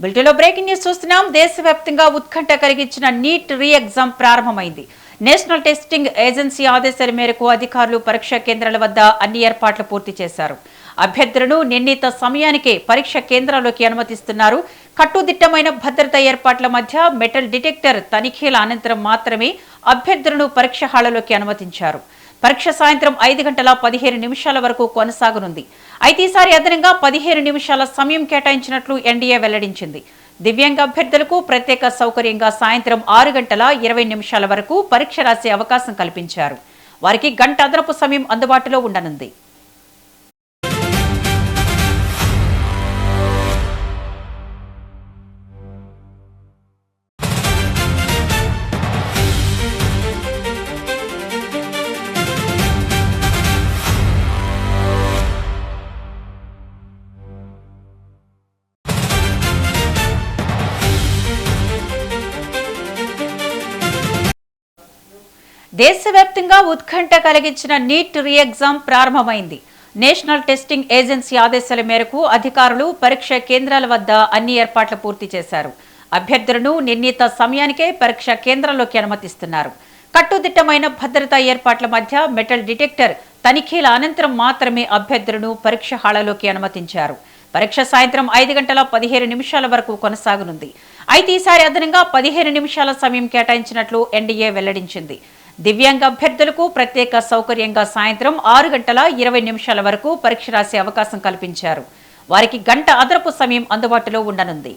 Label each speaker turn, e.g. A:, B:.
A: బులెటిన్లో breaking news చూస్తున్నాం. దేశవ్యాప్తంగా ఉత్కంఠ కలిగించిన నీట్ రీ ఎగ్జామ్ ప్రారంభమైంది. నేషనల్ టెస్టింగ్ ఏజెన్సీ ఆదేశాల మేరకు అధికారులు పరీక్షా కేంద్రాల వద్ద అన్ని ఏర్పాట్లు పూర్తి చేశారు. అభ్యర్థులను నిర్ణీత సమయానికే పరీక్ష కేంద్రాల్లోకి అనుమతిస్తున్నారు. కట్టుదిట్టమైన భద్రతా ఏర్పాట్ల మధ్య మెటల్ డిటెక్టర్ తనిఖీల అనంతరం మాత్రమే అభ్యర్థులను పరీక్ష హాళ్లలోకి అనుమతించారు. పరీక్ష సాయంత్రం 5:15 వరకు కొనసాగనుంది. అయితే ఈసారి అదనంగా 15 నిమిషాల సమయం కేటాయించినట్లు ఎన్డీఏ వెల్లడించింది. దివ్యాంగ అభ్యర్థులకు ప్రత్యేక సౌకర్యంగా సాయంత్రం 6:20 వరకు పరీక్ష రాసే అవకాశం కల్పించారు. వారికి గంట అదనపు సమయం అందుబాటులో ఉండనుంది. దేశవ్యాప్తంగా ఉత్కంఠ కలిగించిన నీట్ రీ ఎగ్జామ్ ప్రారంభమైంది. నేషనల్ టెస్టింగ్ ఏజెన్సీ ఆదేశాల మేరకు అధికారులు పరీక్ష కేంద్రాల వద్ద అన్ని ఏర్పాట్లు పూర్తి చేశారు. అభ్యర్థులను నిర్ణీత సమయానికే పరీక్ష కేంద్రంలోకి అనుమతిస్తున్నారు. కట్టుదిట్టమైన భద్రతా ఏర్పాట్ల మధ్య మెటల్ డిటెక్టర్ తనిఖీల అనంతరం మాత్రమే అభ్యర్థులను పరీక్ష హాళ్లలోకి అనుమతించారు. పరీక్ష సాయంత్రం 5:15 వరకు కొనసాగనుంది. అయితే ఈసారి అదనంగా 15 నిమిషాల సమయం కేటాయించినట్లు ఎన్డీఏ వెల్లడించింది. దివ్యాంగ అభ్యర్థులకు ప్రత్యేక సౌకర్యంగా సాయంత్రం 6:20 వరకు పరీక్ష రాసే అవకాశం కల్పించారు. వారికి గంట అదనపు సమయం అందుబాటులో ఉండనుంది.